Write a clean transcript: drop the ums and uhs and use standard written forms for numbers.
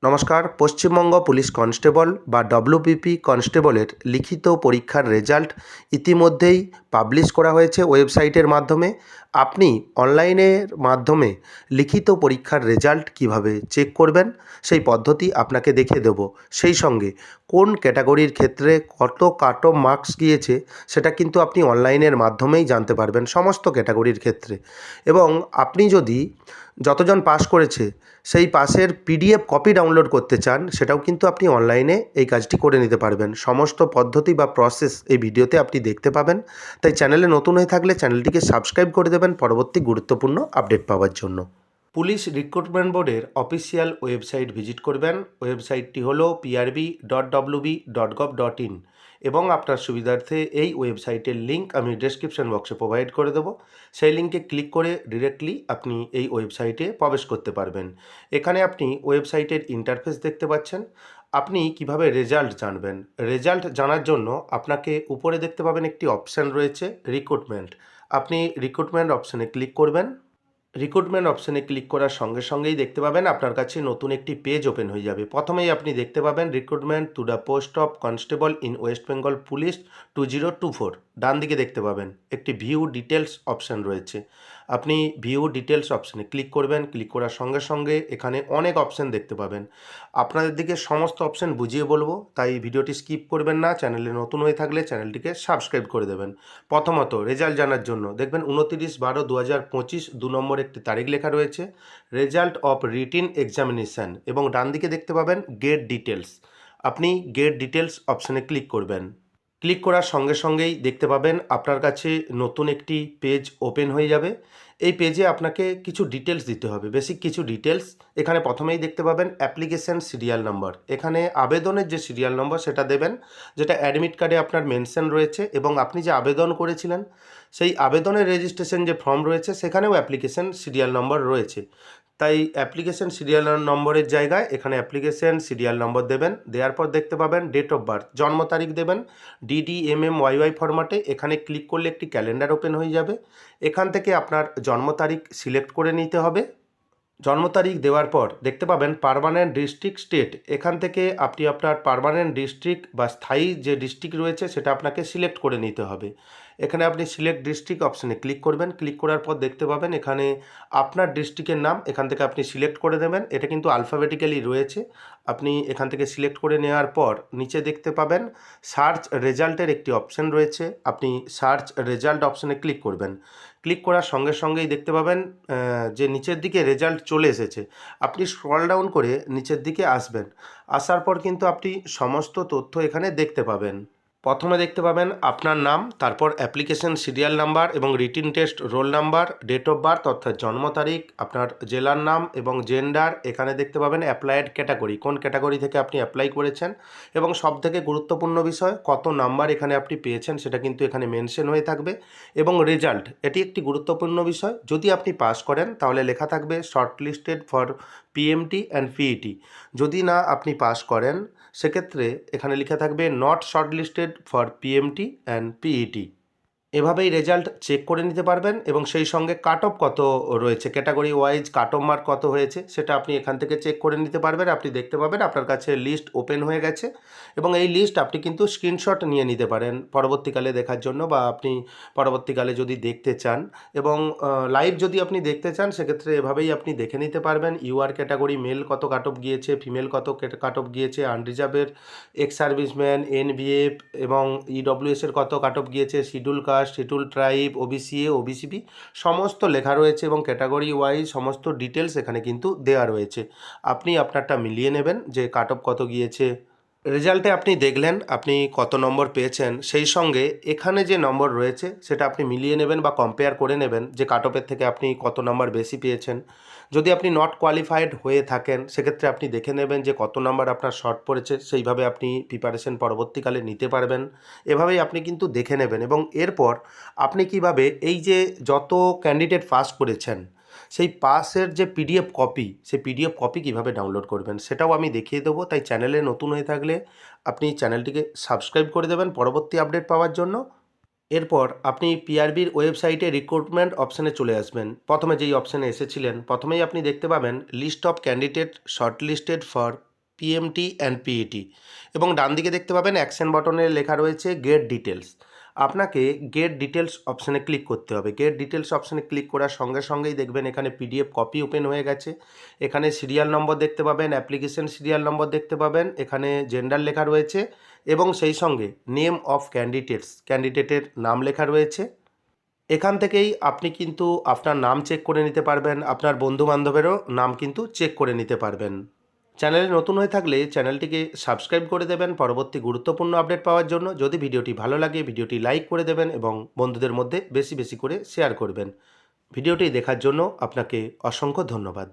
নমস্কার। Paschimbanga police constable বা WBP কনস্টেবলের লিখিত পরীক্ষার রেজাল্ট ইতিমধ্যেই পাবলিশ করা হয়েছে ওয়েবসাইটের মাধ্যমে। আপনি অনলাইনের মাধ্যমে লিখিত পরীক্ষার রেজাল্ট কিভাবে চেক করবেন সেই পদ্ধতি আপনাকে দেখিয়ে দেব। সেই সঙ্গে কোন ক্যাটাগরির ক্ষেত্রে কত কাট অফ মার্কস গিয়েছে সেটা কিন্তু আপনি অনলাইনের মাধ্যমেই জানতে পারবেন সমস্ত ক্যাটাগরির ক্ষেত্রে। এবং আপনি যদি যতজন পাস করেছে সেই পাসের পিডিএফ কপি ডাউনলোড করতে চান, সেটাও কিন্তু আপনি অনলাইনে এই কাজটি করে নিতে পারবেন। সমস্ত পদ্ধতি বা প্রসেস এই ভিডিওতে আপনি দেখতে পাবেন। তাই চ্যানেলে নতুন হয়ে থাকলে চ্যানেলটিকে সাবস্ক্রাইব করে দেবেন পরবর্তী গুরুত্বপূর্ণ আপডেট পাওয়ার জন্য। পুলিশ রিক্রুটমেন্ট বোর্ডের অফিসিয়াল ওয়েবসাইট ভিজিট করবেন। ওয়েবসাইটটি হলো prb.wb.gov.in এবং আপনার সুবিধার্থে এই ওয়েবসাইটের লিঙ্ক আমি ডেসক্রিপশন বক্সে প্রোভাইড করে দেবো। সেই লিঙ্কে ক্লিক করে ডিরেক্টলি আপনি এই ওয়েবসাইটে প্রবেশ করতে পারবেন। এখানে আপনি ওয়েবসাইটের ইন্টারফেস দেখতে পাচ্ছেন। আপনি কিভাবে রেজাল্ট জানবেন, রেজাল্ট জানার জন্য আপনাকে উপরে দেখতে পাবেন একটি অপশান রয়েছে রিক্রুটমেন্ট। আপনি রিক্রুটমেন্ট অপশানে ক্লিক করবেন। রিক্রুটমেন্ট অপশানে ক্লিক করার সঙ্গে সঙ্গেই দেখতে পাবেন আপনার কাছে নতুন একটি পেজ ওপেন হয়ে যাবে। প্রথমেই আপনি দেখতে পাবেন recruitment to the post of constable in West Bengal police 2024। ডান দিকে দেখতে পাবেন একটি ভিউ ডিটেলস অপশান রয়েছে। আপনি ভিউ ডিটেলস অপশানে ক্লিক করবেন। ক্লিক করার সঙ্গে সঙ্গে এখানে অনেক অপশান দেখতে পাবেন। আপনাদের দিকে সমস্ত অপশান বুঝিয়ে বলবো, তাই ভিডিওটি স্কিপ করবেন না। চ্যানেলে নতুন হয়ে থাকলে চ্যানেলটিকে সাবস্ক্রাইব করে দেবেন। প্রথমত রেজাল্ট জানার জন্য দেখবেন 29/12/2025 2 নম্বর একটি তারিখ লেখা রয়েছে, রেজাল্ট অফ রিটিন এক্সামিনেশান, এবং ডান দিকে দেখতে পাবেন গেট ডিটেলস। আপনি গেট ডিটেলস অপশানে ক্লিক করবেন। ক্লিক করার সঙ্গে সঙ্গেই দেখতে পাবেন আপনার কাছে নতুন একটি পেজ ওপেন হয়ে যাবে। এই পেজে আপনাকে কিছু ডিটেলস দিতে হবে, বেসিক কিছু ডিটেলস। এখানে প্রথমেই দেখতে পাবেন অ্যাপ্লিকেশান সিরিয়াল নাম্বার। এখানে আবেদনের যে সিরিয়াল নম্বর সেটা দেবেন, যেটা অ্যাডমিট কার্ডে আপনার মেনশন রয়েছে, এবং আপনি যে আবেদন করেছিলেন সেই আবেদনের রেজিস্ট্রেশন যে ফর্ম রয়েছে সেখানেও অ্যাপ্লিকেশান সিরিয়াল নম্বর রয়েছে। তাই অ্যাপ্লিকেশান সিরিয়াল নম্বরের জায়গায় এখানে অ্যাপ্লিকেশান সিরিয়াল নম্বর দেবেন। দেওয়ার পর দেখতে পাবেন ডেট অফ বার্থ, জন্ম তারিখ দেবেন DDMMYY ফরম্যাটে। এখানে ক্লিক করলে একটি ক্যালেন্ডার ওপেন হয়ে যাবে। এখান থেকে আপনার জন্ম তারিখ সিলেক্ট করে নিতে হবে। জন্ম তারিখ দেওয়ার পর দেখতে পাবেন পার্মানেন্ট ডিস্ট্রিক্ট স্টেট। এখান থেকে আপনি আপনার পার্মানেন্ট ডিস্ট্রিক্ট বা স্থায়ী যে ডিস্ট্রিক্ট রয়েছে সেটা আপনাকে সিলেক্ট করে নিতে হবে। এখানে আপনি সিলেক্ট ডিস্ট্রিক্ট অপশানে ক্লিক করবেন। ক্লিক করার পর দেখতে পাবেন এখানে আপনার ডিস্ট্রিক্টের নাম এখান থেকে আপনি সিলেক্ট করে দেবেন। এটা কিন্তু আলফাবেটিক্যালি রয়েছে। আপনি এখান থেকে সিলেক্ট করে নেওয়ার পর নিচে দেখতে পাবেন সার্চ রেজাল্টের একটি অপশান রয়েছে। আপনি সার্চ রেজাল্ট অপশানে ক্লিক করবেন। ক্লিক করার সঙ্গে সঙ্গেই দেখতে পাবেন যে নিচের দিকে রেজাল্ট চলে এসেছে। আপনি স্ক্রল ডাউন করে নিচের দিকে আসবেন। আসার পর কিন্তু আপনি সমস্ত তথ্য এখানে দেখতে পাবেন। প্রথমে দেখতে পাবেন আপনার নাম, তারপর অ্যাপ্লিকেশন সিরিয়াল নাম্বার এবং written test roll number, date of birth অর্থাৎ জন্ম তারিখ, আপনার জেলার নাম এবং জেন্ডার। এখানে দেখতে পাবেন অ্যাপ্লাইড ক্যাটাগরি, কোন ক্যাটাগরি থেকে আপনি অ্যাপ্লাই করেছেন, এবং সবথেকে গুরুত্বপূর্ণ বিষয় কত নাম্বার এখানে আপনি পেয়েছেন সেটা কিন্তু এখানে মেনশন হয়ে থাকবে। এবং রেজাল্ট, এটি একটি গুরুত্বপূর্ণ বিষয়। যদি আপনি পাস করেন তাহলে লেখা থাকবে short listed for PMT and PET. যদি না আপনি পাস করেন সেক্ষেত্রে এখানে লেখা থাকবে not short listed for PMT and PET. এভাবেই রেজাল্ট চেক করে নিতে পারবেন, এবং সেই সঙ্গে কাট অফ কত রয়েছে, category wise cut off mark কত হয়েছে সেটা আপনি এখান থেকে চেক করে নিতে পারবেন। আপনি দেখতে পাবেন আপনার কাছে লিস্ট ওপেন হয়ে গেছে, এবং এই লিস্ট আপনি কিন্তু স্ক্রিনশট নিয়ে নিতে পারেন পরবর্তীকালে দেখার জন্য, বা আপনি পরবর্তীকালে যদি দেখতে চান এবং লাইভ যদি আপনি দেখতে চান সেক্ষেত্রে এভাবেই আপনি দেখে নিতে পারবেন। ইউআর ক্যাটাগরি মেল কত কাট অফ গিয়েছে, ফিমেল কত কাট অফ গিয়েছে, আনরিজার্ভের, এক্স সার্ভিসম্যান, এনভিএফ এবং ইডব্লিউএসের কত কাট অফ গিয়েছে, schedule caste, schedule tribe, OBC A, OBC B সমস্ত লেখা রয়েছে, এবং ক্যাটাগরি ওয়াইজ সমস্ত ডিটেলস এখানে কিন্তু দেওয়া রয়েছে। আপনি আপনারটা মিলিয়ে নেবেন যে কাট অফ কত গিয়েছে। রেজাল্টে আপনি দেখলেন আপনি কত নম্বর পেয়েছেন, সেই সঙ্গে এখানে যে নম্বর রয়েছে সেটা আপনি মিলিয়ে নেবেন বা কম্পেয়ার করে নেবেন যে কাট অফের থেকে আপনি কত নম্বর বেশি পেয়েছেন। যদি আপনি নট কোয়ালিফাইড হয়ে থাকেন সেক্ষেত্রে আপনি দেখে নেবেন যে কত নম্বর আপনার শর্ট পড়েছে, সেইভাবে আপনি প্রিপারেশন পরবর্তীকালে নিতে পারবেন। এভাবেই আপনি কিন্তু দেখে নেবেন, এবং এরপর আপনি কিভাবে এই যে যত ক্যান্ডিডেট পাস করেছেন সেই পাসের যে পিডিএফ কপি, সেই পিডিএফ কপি কীভাবে ডাউনলোড করবেন সেটাও আমি দেখিয়ে দেবো। তাই চ্যানেলে নতুন হয়ে থাকলে আপনি চ্যানেলটিকে সাবস্ক্রাইব করে দেবেন পরবর্তী আপডেট পাওয়ার জন্য। এরপর আপনি পিআরবির ওয়েবসাইটে রিক্রুটমেন্ট অপশানে চলে আসবেন। প্রথমে যেই অপশানে এসেছিলেন প্রথমেই আপনি দেখতে পাবেন list of candidate short listed for PMT and PET এবং ডান দিকে দেখতে পাবেন অ্যাকশন বাটনে লেখা রয়েছে গেট ডিটেলস। আপনাকে গেট ডিটেলস অপশানে ক্লিক করতে হবে। গেট ডিটেলস অপশানে ক্লিক করার সঙ্গে সঙ্গেই দেখবেন এখানে পিডিএফ কপি ওপেন হয়ে গেছে। এখানে সিরিয়াল নম্বর দেখতে পাবেন, অ্যাপ্লিকেশন সিরিয়াল নম্বর দেখতে পাবেন, এখানে জেন্ডার লেখা রয়েছে এবং সেই সঙ্গে নেম অফ ক্যান্ডিডেটের নাম লেখা রয়েছে। এখান থেকেই আপনি কিন্তু আপনার নাম চেক করে নিতে পারবেন, আপনার বন্ধুবান্ধবেরও নাম কিন্তু চেক করে নিতে পারবেন। চ্যানেলে নতুন হয়ে থাকলে চ্যানেলটিকে সাবস্ক্রাইব করে দেবেন পরবর্তী গুরুত্বপূর্ণ আপডেট পাওয়ার জন্য। যদি ভিডিওটি ভালো লাগে ভিডিওটি লাইক করে দেবেন এবং বন্ধুদের মধ্যে বেশি বেশি করে শেয়ার করবেন। ভিডিওটি দেখার জন্য আপনাকে অসংখ্য ধন্যবাদ।